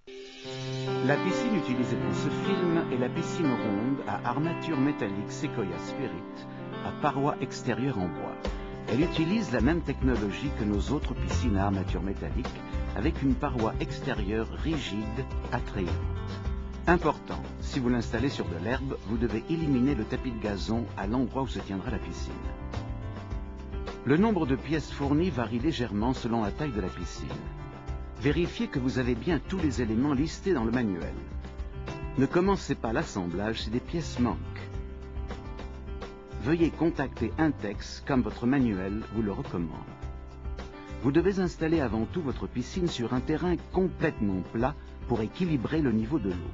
La piscine utilisée pour ce film est la piscine ronde à armature métallique Sequoia Spirit à parois extérieures en bois. Elle utilise la même technologie que nos autres piscines à armature métallique avec une paroi extérieure rigide, attrayante. Important, si vous l'installez sur de l'herbe, vous devez éliminer le tapis de gazon à l'endroit où se tiendra la piscine. Le nombre de pièces fournies varie légèrement selon la taille de la piscine. Vérifiez que vous avez bien tous les éléments listés dans le manuel. Ne commencez pas l'assemblage si des pièces manquent. Veuillez contacter Intex comme votre manuel vous le recommande. Vous devez installer avant tout votre piscine sur un terrain complètement plat pour équilibrer le niveau de l'eau.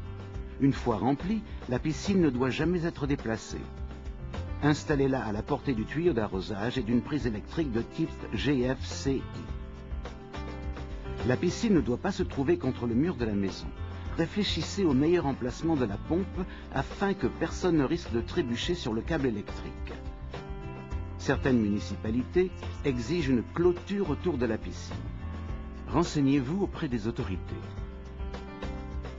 Une fois remplie, la piscine ne doit jamais être déplacée. Installez-la à la portée du tuyau d'arrosage et d'une prise électrique de type GFCI. La piscine ne doit pas se trouver contre le mur de la maison. Réfléchissez au meilleur emplacement de la pompe afin que personne ne risque de trébucher sur le câble électrique. Certaines municipalités exigent une clôture autour de la piscine. Renseignez-vous auprès des autorités.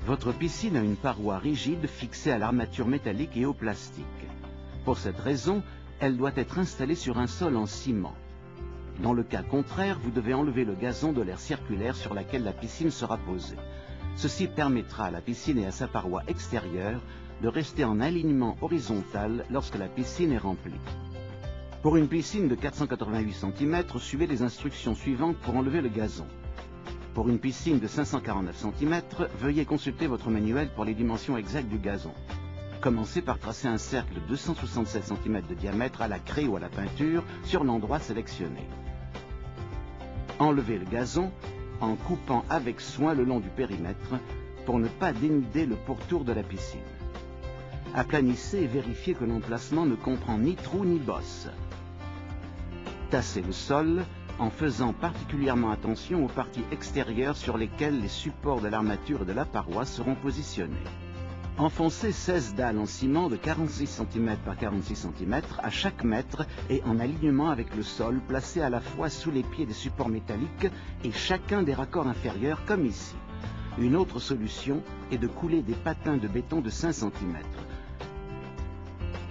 Votre piscine a une paroi rigide fixée à l'armature métallique et au plastique. Pour cette raison, elle doit être installée sur un sol en ciment. Dans le cas contraire, vous devez enlever le gazon de l'aire circulaire sur laquelle la piscine sera posée. Ceci permettra à la piscine et à sa paroi extérieure de rester en alignement horizontal lorsque la piscine est remplie. Pour une piscine de 488 cm, suivez les instructions suivantes pour enlever le gazon. Pour une piscine de 549 cm, veuillez consulter votre manuel pour les dimensions exactes du gazon. Commencez par tracer un cercle de 267 cm de diamètre à la craie ou à la peinture sur l'endroit sélectionné. Enlevez le gazon en coupant avec soin le long du périmètre pour ne pas dénuder le pourtour de la piscine. Aplanissez et vérifiez que l'emplacement ne comprend ni trou ni bosse. Tassez le sol en faisant particulièrement attention aux parties extérieures sur lesquelles les supports de l'armature et de la paroi seront positionnés. Enfoncez 16 dalles en ciment de 46 cm par 46 cm à chaque mètre et en alignement avec le sol, placé à la fois sous les pieds des supports métalliques et chacun des raccords inférieurs comme ici. Une autre solution est de couler des patins de béton de 5 cm.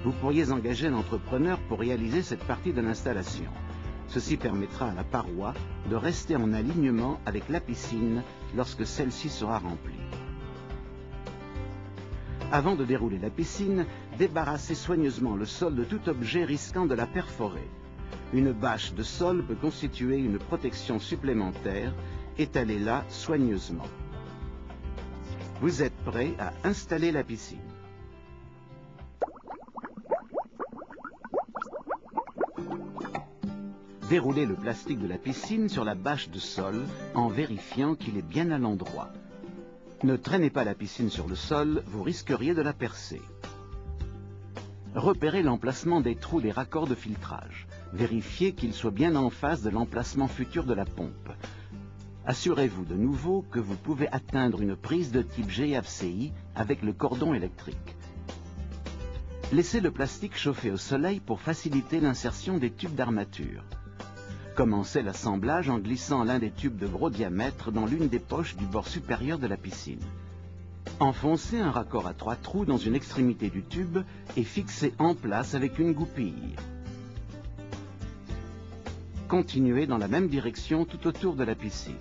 Vous pourriez engager un entrepreneur pour réaliser cette partie de l'installation. Ceci permettra à la paroi de rester en alignement avec la piscine lorsque celle-ci sera remplie. Avant de dérouler la piscine, débarrassez soigneusement le sol de tout objet risquant de la perforer. Une bâche de sol peut constituer une protection supplémentaire. Étalez-la soigneusement. Vous êtes prêt à installer la piscine. Déroulez le plastique de la piscine sur la bâche de sol en vérifiant qu'il est bien à l'endroit. Ne traînez pas la piscine sur le sol, vous risqueriez de la percer. Repérez l'emplacement des trous des raccords de filtrage. Vérifiez qu'ils soient bien en face de l'emplacement futur de la pompe. Assurez-vous de nouveau que vous pouvez atteindre une prise de type GFCI avec le cordon électrique. Laissez le plastique chauffer au soleil pour faciliter l'insertion des tubes d'armature. Commencez l'assemblage en glissant l'un des tubes de gros diamètre dans l'une des poches du bord supérieur de la piscine. Enfoncez un raccord à 3 trous dans une extrémité du tube et fixez en place avec une goupille. Continuez dans la même direction tout autour de la piscine.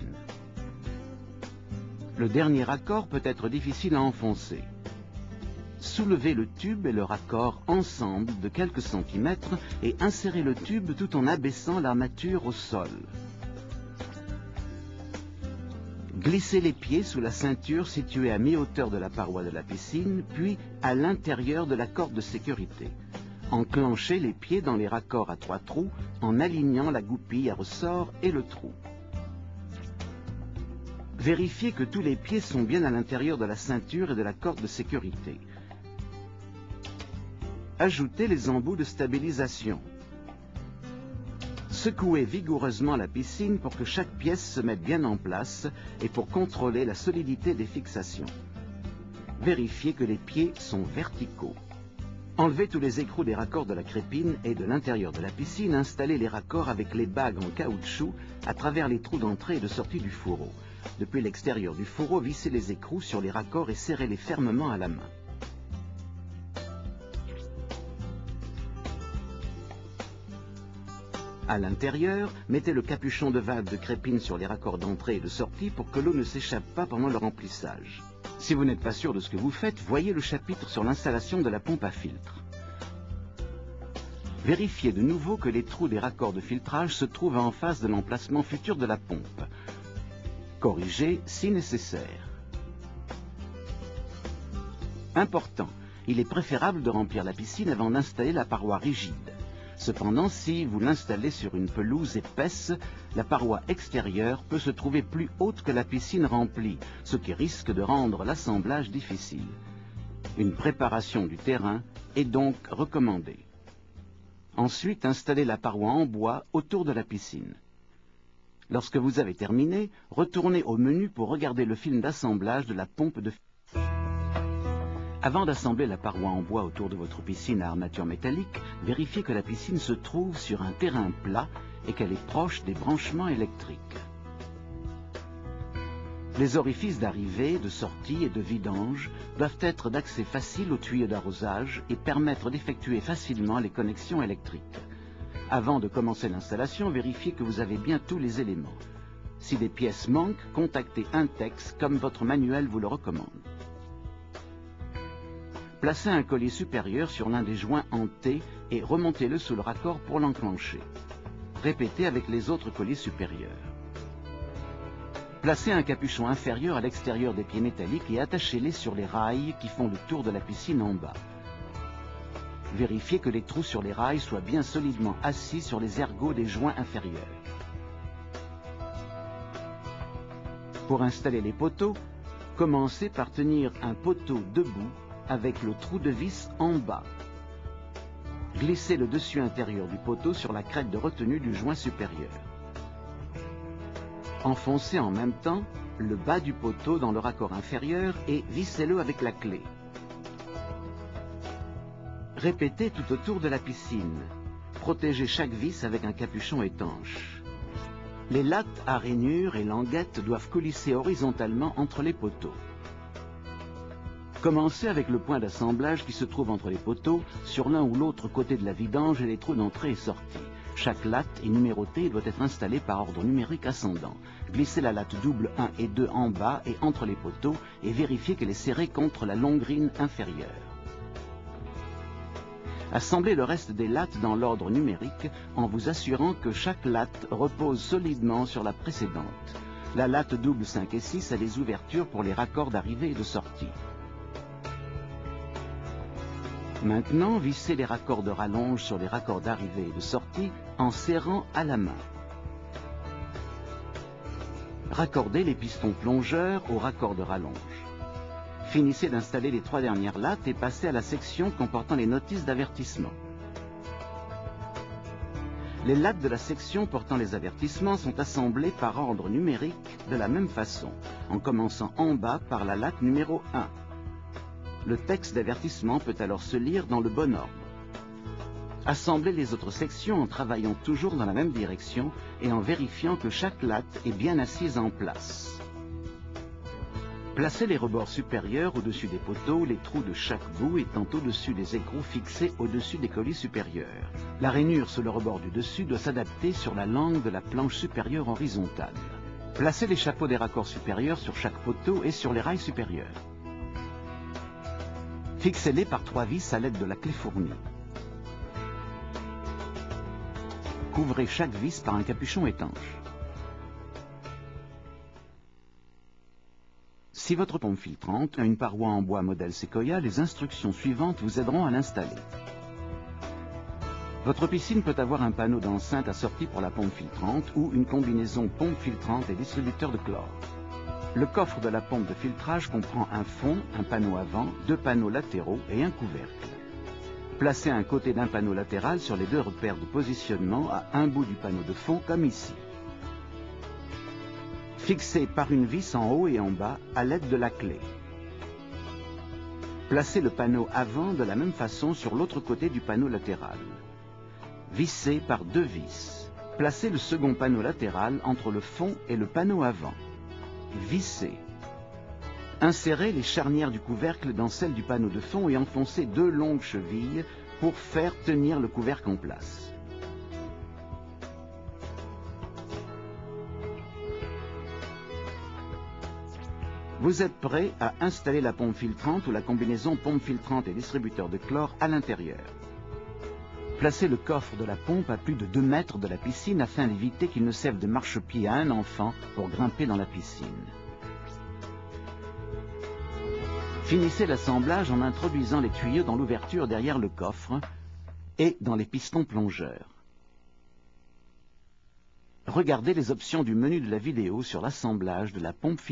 Le dernier raccord peut être difficile à enfoncer. Soulevez le tube et le raccord ensemble de quelques centimètres et insérez le tube tout en abaissant l'armature au sol. Glissez les pieds sous la ceinture située à mi-hauteur de la paroi de la piscine, puis à l'intérieur de la corde de sécurité. Enclenchez les pieds dans les raccords à 3 trous en alignant la goupille à ressort et le trou. Vérifiez que tous les pieds sont bien à l'intérieur de la ceinture et de la corde de sécurité. Ajoutez les embouts de stabilisation. Secouez vigoureusement la piscine pour que chaque pièce se mette bien en place et pour contrôler la solidité des fixations. Vérifiez que les pieds sont verticaux. Enlevez tous les écrous des raccords de la crépine et de l'intérieur de la piscine, installez les raccords avec les bagues en caoutchouc à travers les trous d'entrée et de sortie du fourreau. Depuis l'extérieur du fourreau, vissez les écrous sur les raccords et serrez-les fermement à la main. À l'intérieur, mettez le capuchon de valve de Crépine sur les raccords d'entrée et de sortie pour que l'eau ne s'échappe pas pendant le remplissage. Si vous n'êtes pas sûr de ce que vous faites, voyez le chapitre sur l'installation de la pompe à filtre. Vérifiez de nouveau que les trous des raccords de filtrage se trouvent en face de l'emplacement futur de la pompe. Corrigez si nécessaire. Important, il est préférable de remplir la piscine avant d'installer la paroi rigide. Cependant, si vous l'installez sur une pelouse épaisse, la paroi extérieure peut se trouver plus haute que la piscine remplie, ce qui risque de rendre l'assemblage difficile. Une préparation du terrain est donc recommandée. Ensuite, installez la paroi en bois autour de la piscine. Lorsque vous avez terminé, retournez au menu pour regarder le film d'assemblage de la pompe de filtrage. Avant d'assembler la paroi en bois autour de votre piscine à armature métallique, vérifiez que la piscine se trouve sur un terrain plat et qu'elle est proche des branchements électriques. Les orifices d'arrivée, de sortie et de vidange doivent être d'accès facile aux tuyaux d'arrosage et permettre d'effectuer facilement les connexions électriques. Avant de commencer l'installation, vérifiez que vous avez bien tous les éléments. Si des pièces manquent, contactez Intex comme votre manuel vous le recommande. Placez un collier supérieur sur l'un des joints en T et remontez-le sous le raccord pour l'enclencher. Répétez avec les autres colliers supérieurs. Placez un capuchon inférieur à l'extérieur des pieds métalliques et attachez-les sur les rails qui font le tour de la piscine en bas. Vérifiez que les trous sur les rails soient bien solidement assis sur les ergots des joints inférieurs. Pour installer les poteaux, commencez par tenir un poteau debout avec le trou de vis en bas. Glissez le dessus intérieur du poteau sur la crête de retenue du joint supérieur. Enfoncez en même temps le bas du poteau dans le raccord inférieur et vissez-le avec la clé. Répétez tout autour de la piscine. Protégez chaque vis avec un capuchon étanche. Les lattes à rainures et languettes doivent coulisser horizontalement entre les poteaux. Commencez avec le point d'assemblage qui se trouve entre les poteaux, sur l'un ou l'autre côté de la vidange et les trous d'entrée et sortie. Chaque latte est numérotée et doit être installée par ordre numérique ascendant. Glissez la latte double 1 et 2 en bas et entre les poteaux et vérifiez qu'elle est serrée contre la longrine inférieure. Assemblez le reste des lattes dans l'ordre numérique en vous assurant que chaque latte repose solidement sur la précédente. La latte double 5 et 6 a des ouvertures pour les raccords d'arrivée et de sortie. Maintenant, vissez les raccords de rallonge sur les raccords d'arrivée et de sortie en serrant à la main. Raccordez les pistons plongeurs au raccord de rallonge. Finissez d'installer les 3 dernières lattes et passez à la section comportant les notices d'avertissement. Les lattes de la section portant les avertissements sont assemblées par ordre numérique de la même façon, en commençant en bas par la latte numéro 1. Le texte d'avertissement peut alors se lire dans le bon ordre. Assemblez les autres sections en travaillant toujours dans la même direction et en vérifiant que chaque latte est bien assise en place. Placez les rebords supérieurs au-dessus des poteaux, les trous de chaque bout étant au-dessus des écrous fixés au-dessus des colliers supérieurs. La rainure sur le rebord du dessus doit s'adapter sur la langue de la planche supérieure horizontale. Placez les chapeaux des raccords supérieurs sur chaque poteau et sur les rails supérieurs. Fixez-les par 3 vis à l'aide de la clé fournie. Couvrez chaque vis par un capuchon étanche. Si votre pompe filtrante a une paroi en bois modèle Sequoia, les instructions suivantes vous aideront à l'installer. Votre piscine peut avoir un panneau d'enceinte assorti pour la pompe filtrante ou une combinaison pompe filtrante et distributeur de chlore. Le coffre de la pompe de filtrage comprend un fond, un panneau avant, 2 panneaux latéraux et un couvercle. Placez un côté d'un panneau latéral sur les 2 repères de positionnement à un bout du panneau de fond comme ici. Fixez par une vis en haut et en bas à l'aide de la clé. Placez le panneau avant de la même façon sur l'autre côté du panneau latéral. Vissez par 2 vis. Placez le second panneau latéral entre le fond et le panneau avant. Vissez. Insérez les charnières du couvercle dans celles du panneau de fond et enfoncez 2 longues chevilles pour faire tenir le couvercle en place. Vous êtes prêt à installer la pompe filtrante ou la combinaison pompe filtrante et distributeur de chlore à l'intérieur. Placez le coffre de la pompe à plus de 2 mètres de la piscine afin d'éviter qu'il ne serve de marchepied à un enfant pour grimper dans la piscine. Finissez l'assemblage en introduisant les tuyaux dans l'ouverture derrière le coffre et dans les pistons plongeurs. Regardez les options du menu de la vidéo sur l'assemblage de la pompe filtrante.